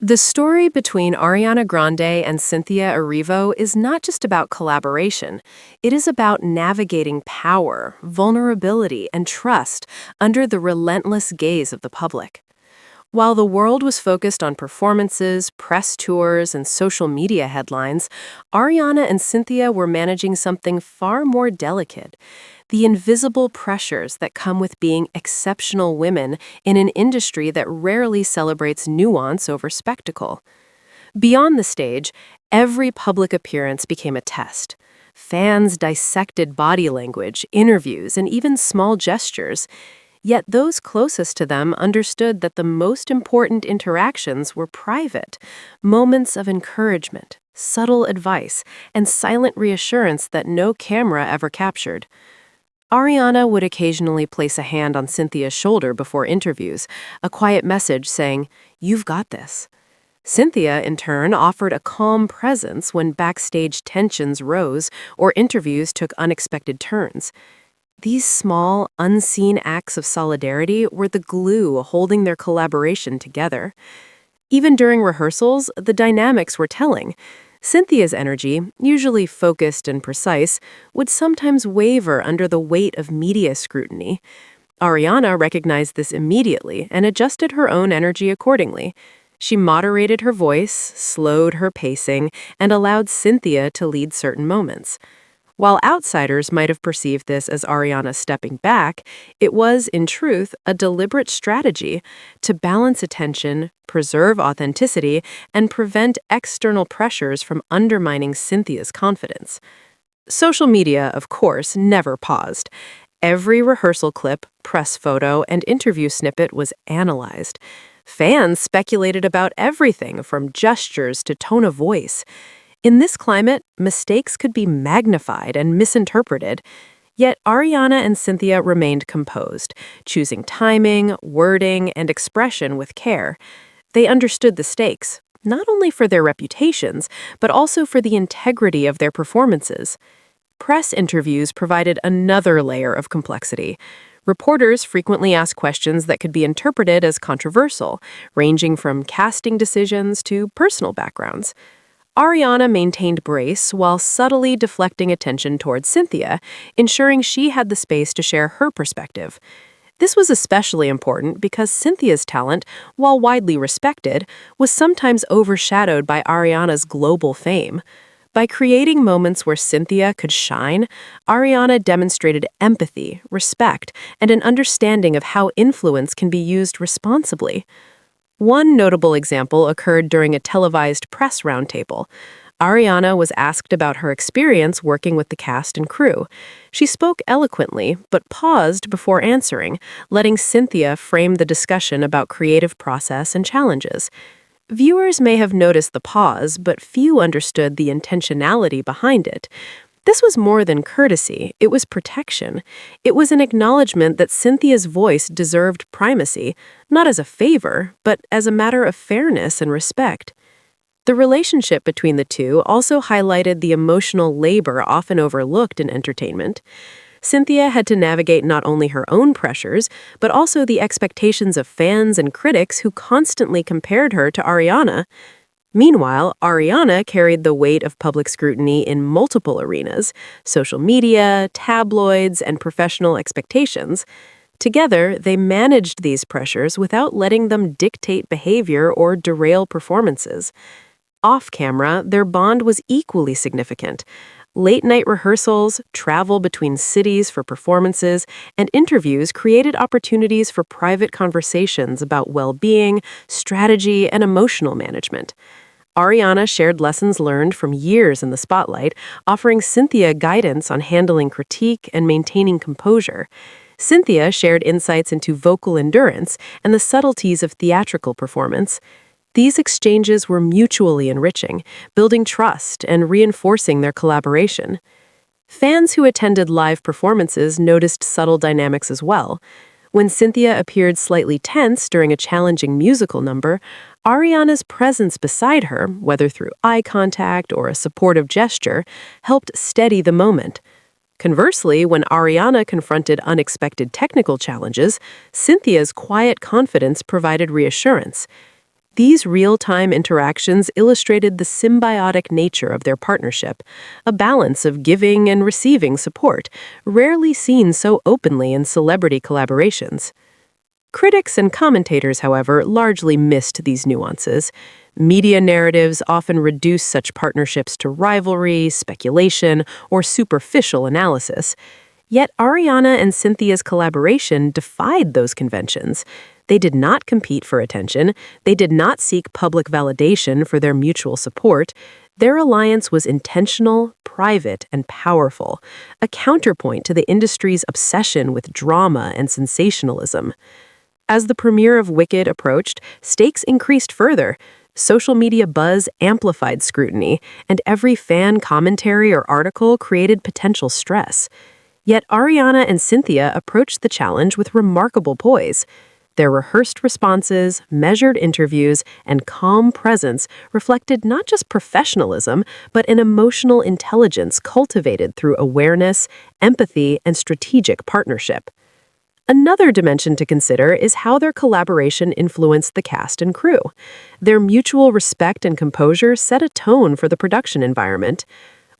The story between Ariana Grande and Cynthia Erivo is not just about collaboration. It is about navigating power, vulnerability, and trust under the relentless gaze of the public. While the world was focused on performances, press tours, and social media headlines, Ariana and Cynthia were managing something far more delicate: the invisible pressures that come with being exceptional women in an industry that rarely celebrates nuance over spectacle. Beyond the stage, every public appearance became a test. Fans dissected body language, interviews, and even small gestures. Yet those closest to them understood that the most important interactions were private, moments of encouragement, subtle advice, and silent reassurance that no camera ever captured. Ariana would occasionally place a hand on Cynthia's shoulder before interviews, a quiet message saying, "You've got this." Cynthia, in turn, offered a calm presence when backstage tensions rose or interviews took unexpected turns. These small, unseen acts of solidarity were the glue holding their collaboration together. Even during rehearsals, the dynamics were telling. Cynthia's energy, usually focused and precise, would sometimes waver under the weight of media scrutiny. Ariana recognized this immediately and adjusted her own energy accordingly. She moderated her voice, slowed her pacing, and allowed Cynthia to lead certain moments. While outsiders might have perceived this as Ariana stepping back, it was, in truth, a deliberate strategy to balance attention, preserve authenticity, and prevent external pressures from undermining Cynthia's confidence. Social media, of course, never paused. Every rehearsal clip, press photo, and interview snippet was analyzed. Fans speculated about everything from gestures to tone of voice. In this climate, mistakes could be magnified and misinterpreted. Yet Ariana and Cynthia remained composed, choosing timing, wording, and expression with care. They understood the stakes, not only for their reputations, but also for the integrity of their performances. Press interviews provided another layer of complexity. Reporters frequently asked questions that could be interpreted as controversial, ranging from casting decisions to personal backgrounds. Ariana maintained grace while subtly deflecting attention towards Cynthia, ensuring she had the space to share her perspective. This was especially important because Cynthia's talent, while widely respected, was sometimes overshadowed by Ariana's global fame. By creating moments where Cynthia could shine, Ariana demonstrated empathy, respect, and an understanding of how influence can be used responsibly. One notable example occurred during a televised press roundtable. Ariana was asked about her experience working with the cast and crew. She spoke eloquently, but paused before answering, letting Cynthia frame the discussion about creative process and challenges. Viewers may have noticed the pause, but few understood the intentionality behind it. This was more than courtesy, it was protection. It was an acknowledgement that Cynthia's voice deserved primacy, not as a favor, but as a matter of fairness and respect. The relationship between the two also highlighted the emotional labor often overlooked in entertainment. Cynthia had to navigate not only her own pressures, but also the expectations of fans and critics who constantly compared her to Ariana. Meanwhile, Ariana carried the weight of public scrutiny in multiple arenas: social media, tabloids, and professional expectations. Together, they managed these pressures without letting them dictate behavior or derail performances. Off-camera, their bond was equally significant. Late-night rehearsals, travel between cities for performances, and interviews created opportunities for private conversations about well-being, strategy, and emotional management. Ariana shared lessons learned from years in the spotlight, offering Cynthia guidance on handling critique and maintaining composure. Cynthia shared insights into vocal endurance and the subtleties of theatrical performance. These exchanges were mutually enriching, building trust and reinforcing their collaboration. Fans who attended live performances noticed subtle dynamics as well. When Cynthia appeared slightly tense during a challenging musical number, Ariana's presence beside her, whether through eye contact or a supportive gesture, helped steady the moment. Conversely, when Ariana confronted unexpected technical challenges, Cynthia's quiet confidence provided reassurance. These real-time interactions illustrated the symbiotic nature of their partnership, a balance of giving and receiving support, rarely seen so openly in celebrity collaborations. Critics and commentators, however, largely missed these nuances. Media narratives often reduce such partnerships to rivalry, speculation, or superficial analysis. Yet Ariana and Cynthia's collaboration defied those conventions. They did not compete for attention. They did not seek public validation for their mutual support. Their alliance was intentional, private, and powerful, a counterpoint to the industry's obsession with drama and sensationalism. As the premiere of Wicked approached, stakes increased further. Social media buzz amplified scrutiny, and every fan commentary or article created potential stress. Yet Ariana and Cynthia approached the challenge with remarkable poise. Their rehearsed responses, measured interviews, and calm presence reflected not just professionalism, but an emotional intelligence cultivated through awareness, empathy, and strategic partnership. Another dimension to consider is how their collaboration influenced the cast and crew. Their mutual respect and composure set a tone for the production environment.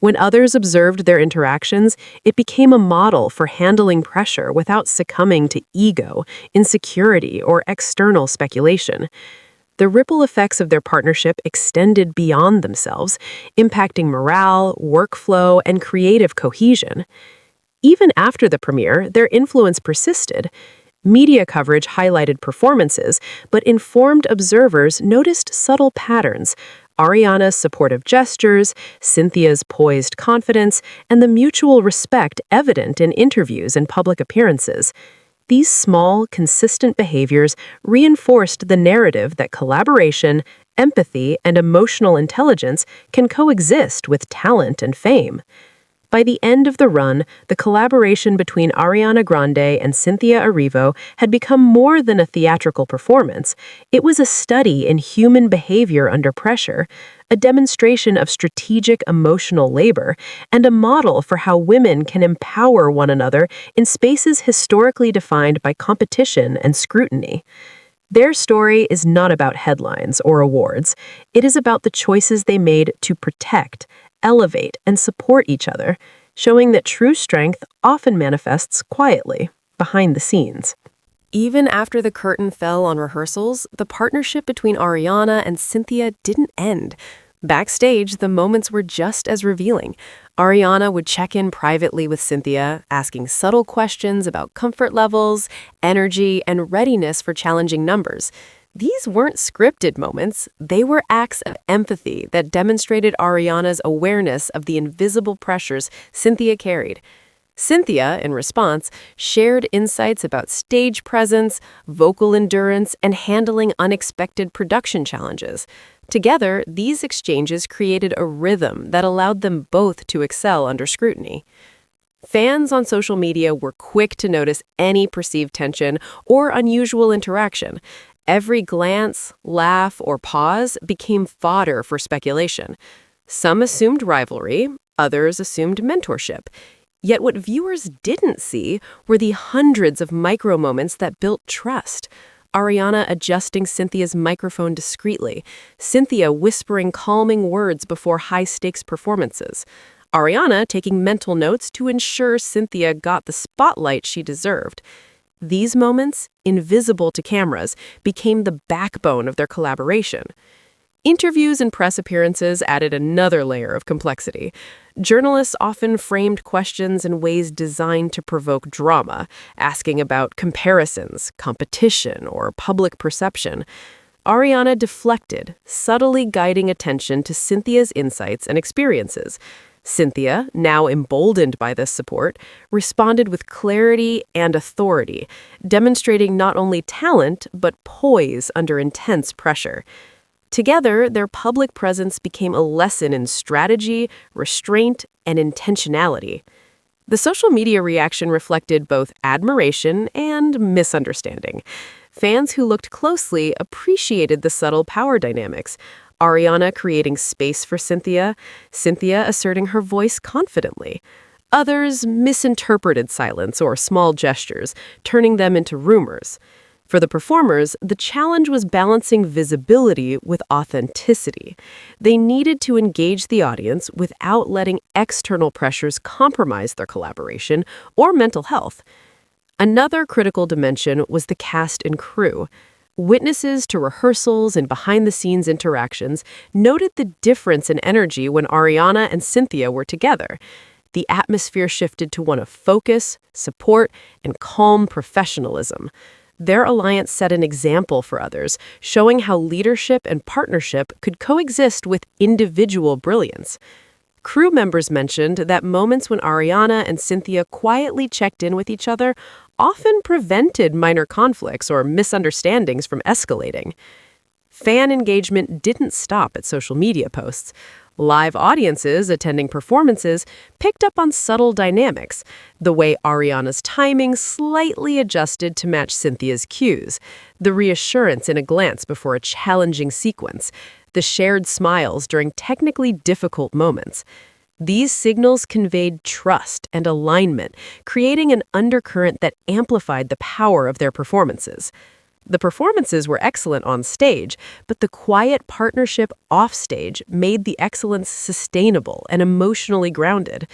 When others observed their interactions, it became a model for handling pressure without succumbing to ego, insecurity, or external speculation. The ripple effects of their partnership extended beyond themselves, impacting morale, workflow, and creative cohesion. Even after the premiere, their influence persisted. Media coverage highlighted performances, but informed observers noticed subtle patterns: Ariana's supportive gestures, Cynthia's poised confidence, and the mutual respect evident in interviews and public appearances. These small, consistent behaviors reinforced the narrative that collaboration, empathy, and emotional intelligence can coexist with talent and fame. By the end of the run, the collaboration between Ariana Grande and Cynthia Erivo had become more than a theatrical performance. It was a study in human behavior under pressure, a demonstration of strategic emotional labor, and a model for how women can empower one another in spaces historically defined by competition and scrutiny. Their story is not about headlines or awards. It is about the choices they made to protect, elevate, and support each other, showing that true strength often manifests quietly, behind the scenes. Even after the curtain fell on rehearsals, the partnership between Ariana and Cynthia didn't end. Backstage, the moments were just as revealing. Ariana would check in privately with Cynthia, asking subtle questions about comfort levels, energy, and readiness for challenging numbers. These weren't scripted moments, they were acts of empathy that demonstrated Ariana's awareness of the invisible pressures Cynthia carried. Cynthia, in response, shared insights about stage presence, vocal endurance, and handling unexpected production challenges. Together, these exchanges created a rhythm that allowed them both to excel under scrutiny. Fans on social media were quick to notice any perceived tension or unusual interaction. Every glance, laugh, or pause became fodder for speculation. Some assumed rivalry, others assumed mentorship. Yet what viewers didn't see were the hundreds of micro-moments that built trust. Ariana adjusting Cynthia's microphone discreetly, Cynthia whispering calming words before high-stakes performances, Ariana taking mental notes to ensure Cynthia got the spotlight she deserved. These moments, invisible to cameras, became the backbone of their collaboration. Interviews and press appearances added another layer of complexity. Journalists often framed questions in ways designed to provoke drama, asking about comparisons, competition, or public perception. Ariana deflected, subtly guiding attention to Cynthia's insights and experiences. Cynthia, now emboldened by this support, responded with clarity and authority, demonstrating not only talent but poise under intense pressure. Together, their public presence became a lesson in strategy, restraint, and intentionality. The social media reaction reflected both admiration and misunderstanding. Fans who looked closely appreciated the subtle power dynamics. Ariana creating space for Cynthia, Cynthia asserting her voice confidently. Others misinterpreted silence or small gestures, turning them into rumors. For the performers, the challenge was balancing visibility with authenticity. They needed to engage the audience without letting external pressures compromise their collaboration or mental health. Another critical dimension was the cast and crew. Witnesses to rehearsals and behind-the-scenes interactions noted the difference in energy when Ariana and Cynthia were together. The atmosphere shifted to one of focus, support, and calm professionalism. Their alliance set an example for others, showing how leadership and partnership could coexist with individual brilliance. Crew members mentioned that moments when Ariana and Cynthia quietly checked in with each other often prevented minor conflicts or misunderstandings from escalating. Fan engagement didn't stop at social media posts. Live audiences attending performances picked up on subtle dynamics, the way Ariana's timing slightly adjusted to match Cynthia's cues, the reassurance in a glance before a challenging sequence, the shared smiles during technically difficult moments. These signals conveyed trust and alignment, creating an undercurrent that amplified the power of their performances. The performances were excellent on stage, but the quiet partnership offstage made the excellence sustainable and emotionally grounded.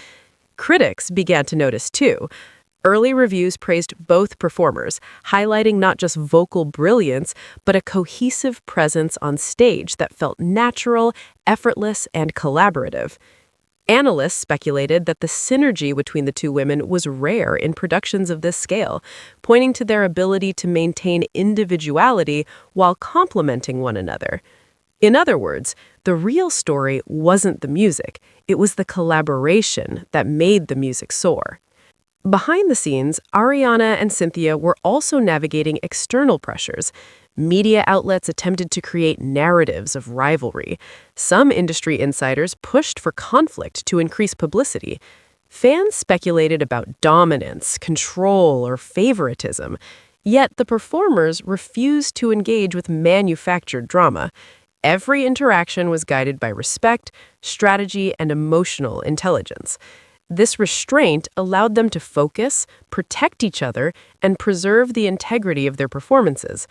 Critics began to notice too. Early reviews praised both performers, highlighting not just vocal brilliance, but a cohesive presence on stage that felt natural, effortless, and collaborative. Analysts speculated that the synergy between the two women was rare in productions of this scale, pointing to their ability to maintain individuality while complementing one another. In other words, the real story wasn't the music, it was the collaboration that made the music soar. Behind the scenes, Ariana and Cynthia were also navigating external pressures. Media outlets attempted to create narratives of rivalry. Some industry insiders pushed for conflict to increase publicity. Fans speculated about dominance, control, or favoritism. Yet the performers refused to engage with manufactured drama. Every interaction was guided by respect, strategy, and emotional intelligence. This restraint allowed them to focus, protect each other, and preserve the integrity of their performances.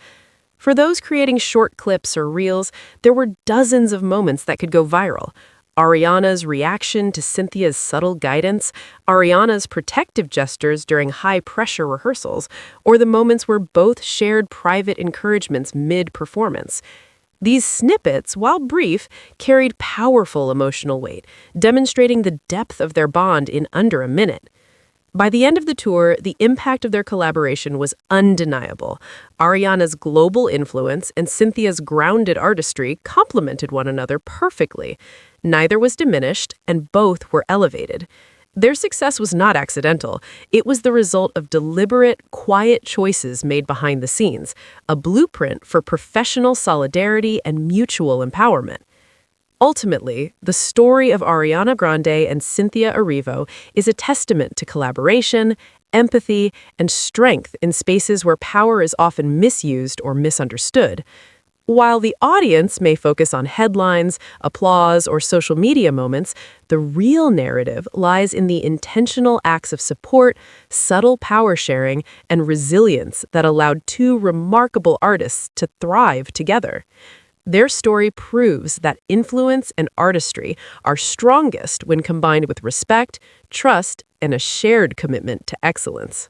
For those creating short clips or reels, there were dozens of moments that could go viral. Ariana's reaction to Cynthia's subtle guidance, Ariana's protective gestures during high-pressure rehearsals, or the moments where both shared private encouragements mid-performance. These snippets, while brief, carried powerful emotional weight, demonstrating the depth of their bond in under a minute. By the end of the tour, the impact of their collaboration was undeniable. Ariana's global influence and Cynthia's grounded artistry complemented one another perfectly. Neither was diminished, and both were elevated. Their success was not accidental. It was the result of deliberate, quiet choices made behind the scenes, a blueprint for professional solidarity and mutual empowerment. Ultimately, the story of Ariana Grande and Cynthia Erivo is a testament to collaboration, empathy, and strength in spaces where power is often misused or misunderstood. While the audience may focus on headlines, applause, or social media moments, the real narrative lies in the intentional acts of support, subtle power sharing, and resilience that allowed two remarkable artists to thrive together. Their story proves that influence and artistry are strongest when combined with respect, trust, and a shared commitment to excellence.